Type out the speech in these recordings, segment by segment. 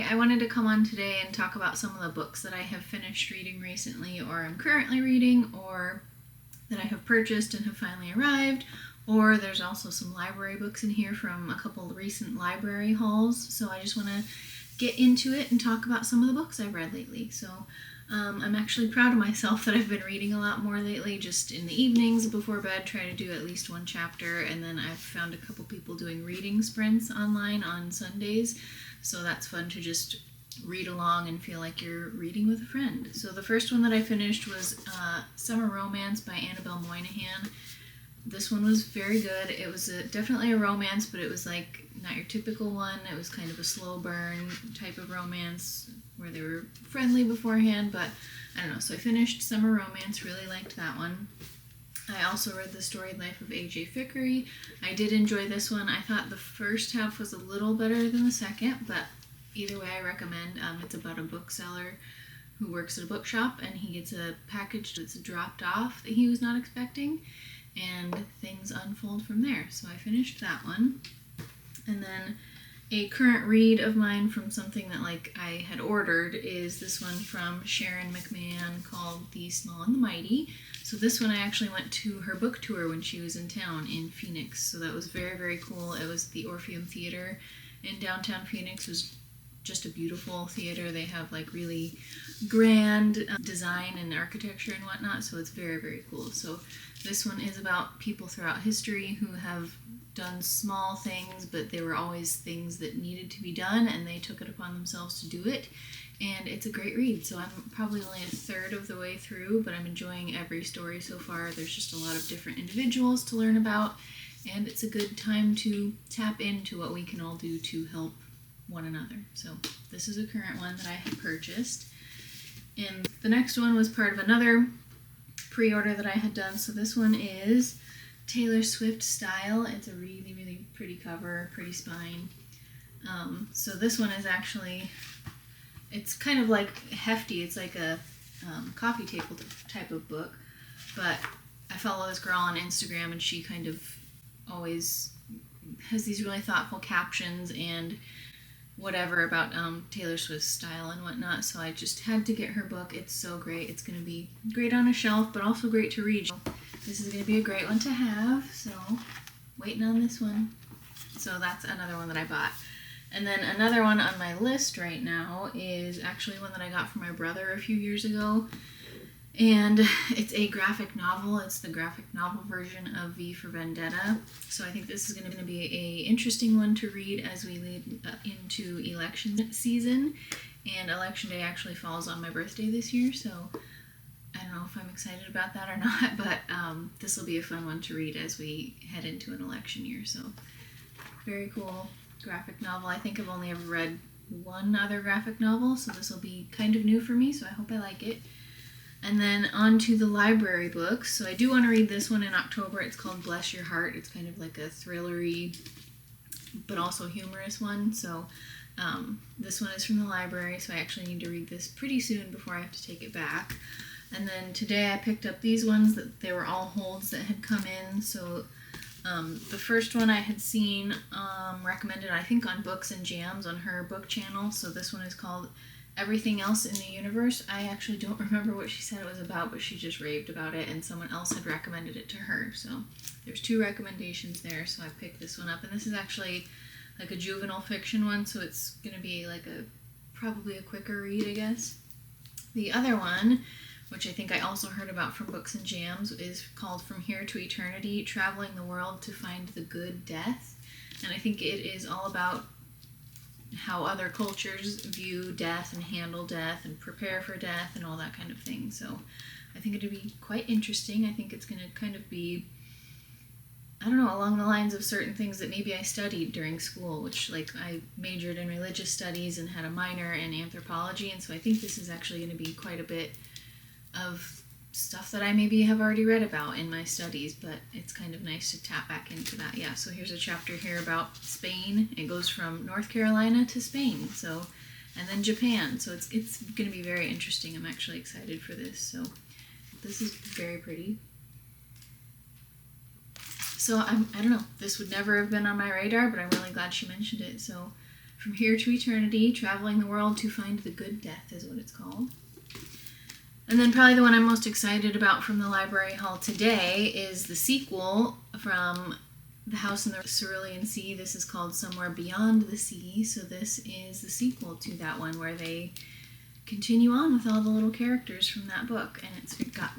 I wanted to come on today and talk about some of the books that I have finished reading recently, or I'm currently reading, or that I have purchased and have finally arrived, or there's also some library books in here from a couple of recent library hauls. So I just want to get into it and talk about some of the books I've read lately. So I'm actually proud of myself that I've been reading a lot more lately, just in the evenings before bed, try to do at least one chapter, and then I've found a couple people doing reading sprints online on Sundays, so that's fun to just read along and feel like you're reading with a friend. So the first one that I finished was Summer Romance by Annabelle Moynihan. This one was very good. It was definitely a romance, but it was like not your typical one. It was kind of a slow burn type of romance where they were friendly beforehand, but I don't know. So I finished Summer Romance, really liked that one. I also read The Storied Life of A.J. Fickery. I did enjoy this one. I thought the first half was a little better than the second, but either way I recommend. It's about a bookseller who works at a bookshop, and he gets a package that's dropped off that he was not expecting, and things unfold from there. So I finished that one. And then a current read of mine from something that I had ordered is this one from Sharon McMahon called The Small and the Mighty. So this one I actually went to her book tour when she was in town in Phoenix. So that was very, very cool. It was the Orpheum Theater in downtown Phoenix. It was just a beautiful theater. They have really grand design and architecture and whatnot, so it's very, very cool. So this one is about people throughout history who have done small things, but they were always things that needed to be done, and they took it upon themselves to do it. And it's a great read. So I'm probably only a third of the way through, but I'm enjoying every story so far. There's just a lot of different individuals to learn about, and it's a good time to tap into what we can all do to help one another. So this is a current one that I had purchased. And the next one was part of another pre-order that I had done. So this one is Taylor Swift Style. It's a really, really pretty cover, pretty spine. So this one is actually, it's kind of hefty. It's like a coffee table type of book. But I follow this girl on Instagram, and she kind of always has these really thoughtful captions and whatever about Taylor Swift's style and whatnot, so I just had to get her book. It's so great. It's going to be great on a shelf, but also great to read. This is going to be a great one to have, so waiting on this one. So that's another one that I bought. And then another one on my list right now is actually one that I got from my brother a few years ago, and it's a graphic novel. It's the graphic novel version of V for Vendetta. So I think this is going to be an interesting one to read as we lead into election season. And Election Day actually falls on my birthday this year, so I don't know if I'm excited about that or not, but this will be a fun one to read as we head into an election year. So very cool graphic novel. I think I've only ever read one other graphic novel, so this will be kind of new for me, so I hope I like it. And then on to the library books. So I do want to read this one in October. It's called Bless Your Heart. It's kind of like a thrillery, but also humorous one. So this one is from the library, so I actually need to read this pretty soon before I have to take it back. And then today I picked up these ones that they were all holds that had come in. So the first one I had seen recommended, I think, on Books and Jams on her book channel. So this one is called Everything Else in the Universe. I actually don't remember what she said it was about, but she just raved about it, and someone else had recommended it to her. So there's 2 recommendations there, so I picked this one up. And this is actually like a juvenile fiction one, so it's going to be probably a quicker read, I guess. The other one, which I think I also heard about from Books and Jams, is called From Here to Eternity, Traveling the World to Find the Good Death. And I think it is all about how other cultures view death and handle death and prepare for death and all that kind of thing. So I think it'll be quite interesting. I think it's going to kind of be, I don't know, along the lines of certain things that maybe I studied during school, which I majored in religious studies and had a minor in anthropology, and so I think this is actually going to be quite a bit of stuff that I maybe have already read about in my studies, but it's kind of nice to tap back into that. Yeah, so here's a chapter here about Spain. It goes from North Carolina to Spain, so, and then Japan. So it's going to be very interesting. I'm actually excited for this. So this is very pretty. So I don't know, this would never have been on my radar, but I'm really glad she mentioned it. So From Here to Eternity, Traveling the World to Find the Good Death is what it's called. And then probably the one I'm most excited about from the library haul today is the sequel from The House in the Cerulean Sea. This is called Somewhere Beyond the Sea. So this is the sequel to that one where they continue on with all the little characters from that book. And it's got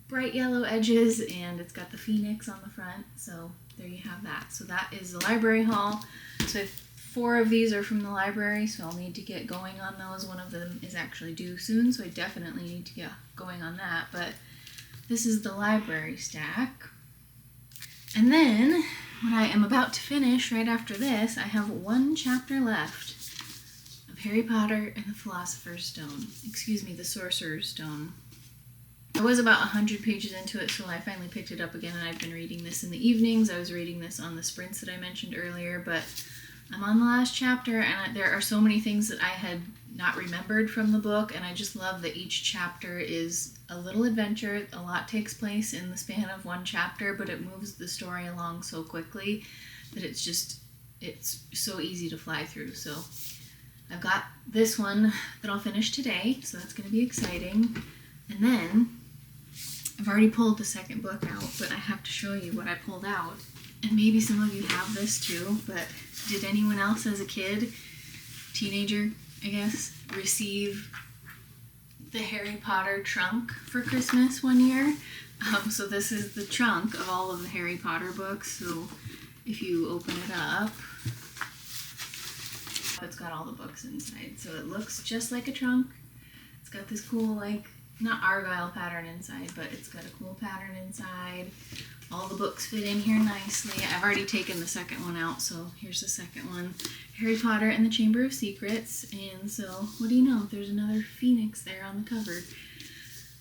bright yellow edges and it's got the phoenix on the front. So there you have that. So that is the library haul. So 4 of these are from the library, so I'll need to get going on those. One of them is actually due soon, so I definitely need to get going on that. But this is the library stack. And then, what I am about to finish right after this, I have 1 chapter left of Harry Potter and the Philosopher's Stone. Excuse me, the Sorcerer's Stone. I was about 100 pages into it, so I finally picked it up again, and I've been reading this in the evenings. I was reading this on the sprints that I mentioned earlier, but I'm on the last chapter, and there are so many things that I had not remembered from the book, and I just love that each chapter is a little adventure. A lot takes place in the span of 1 chapter, but it moves the story along so quickly that it's so easy to fly through. So I've got this one that I'll finish today, so that's going to be exciting. And then I've already pulled the second book out, but I have to show you what I pulled out. And maybe some of you have this too, but did anyone else as a kid, teenager, I guess, receive the Harry Potter trunk for Christmas one year? So this is the trunk of all of the Harry Potter books. So if you open it up, it's got all the books inside. So it looks just like a trunk. It's got this cool, like, not argyle pattern inside, but it's got a cool pattern inside. All the books fit in here nicely. I've already taken the second one out, so here's the second one. Harry Potter and the Chamber of Secrets. And so, what do you know? There's another phoenix there on the cover.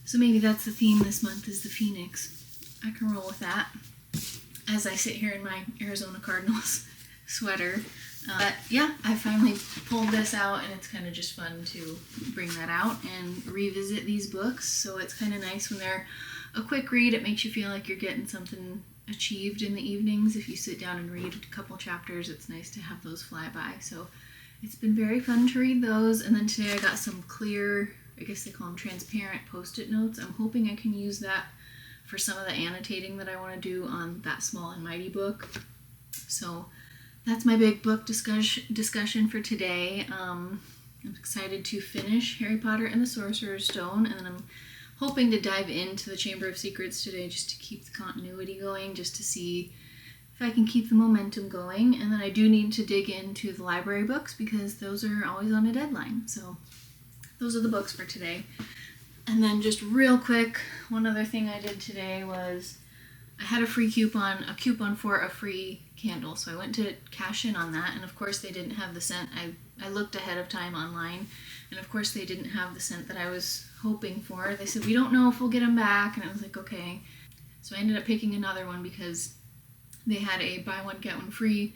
So maybe that's the theme this month, is the phoenix. I can roll with that as I sit here in my Arizona Cardinals sweater. But yeah, I finally pulled this out, and it's kind of just fun to bring that out and revisit these books. So it's kind of nice when they're a quick read. It makes you feel like you're getting something achieved in the evenings. If you sit down and read a couple chapters, it's nice to have those fly by. So it's been very fun to read those. And then today I got some clear, I guess they call them transparent Post-it notes. I'm hoping I can use that for some of the annotating that I want to do on That Small and Mighty book. So that's my big book discussion for today. I'm excited to finish Harry Potter and the Sorcerer's Stone, and then I'm hoping to dive into the Chamber of Secrets today just to keep the continuity going, just to see if I can keep the momentum going. And then I do need to dig into the library books because those are always on a deadline. So those are the books for today. And then just real quick, one other thing I did today was I had a coupon for a free candle. So I went to cash in on that, and of course they didn't have the scent. I looked ahead of time online, and of course they didn't have the scent that I was hoping for. They said, we don't know if we'll get them back, and I was like, okay. So I ended up picking another one because they had a buy one get one free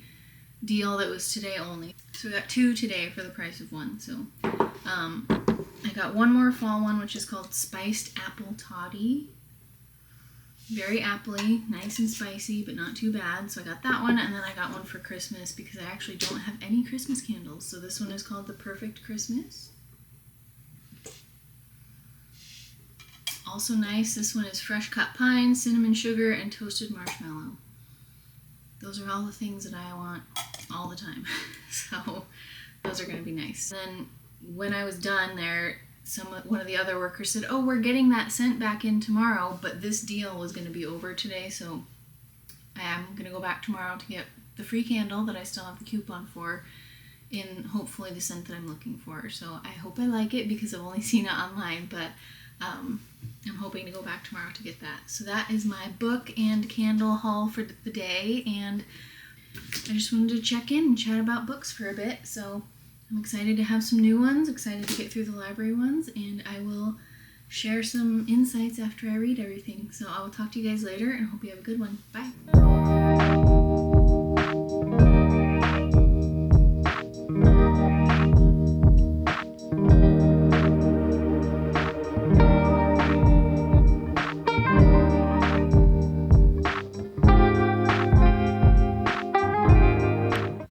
deal that was today only. So I got 2 today for the price of 1. So I got one more fall one, which is called Spiced Apple Toddy. Very appley, nice and spicy, but not too bad. So I got that one, and then I got one for Christmas because I actually don't have any Christmas candles. So this one is called The Perfect Christmas. Also nice, this one is fresh cut pine, cinnamon sugar, and toasted marshmallow. Those are all the things that I want all the time. So those are going to be nice. Then when I was done there, one of the other workers said, oh, we're getting that sent back in tomorrow, but this deal was going to be over today, so I am going to go back tomorrow to get the free candle that I still have the coupon for in hopefully the scent that I'm looking for. So I hope I like it because I've only seen it online, but I'm hoping to go back tomorrow to get that. So that is my book and candle haul for the day, and I just wanted to check in and chat about books for a bit. So I'm excited to have some new ones, excited to get through the library ones, and I will share some insights after I read everything. So I will talk to you guys later, and hope you have a good one. Bye.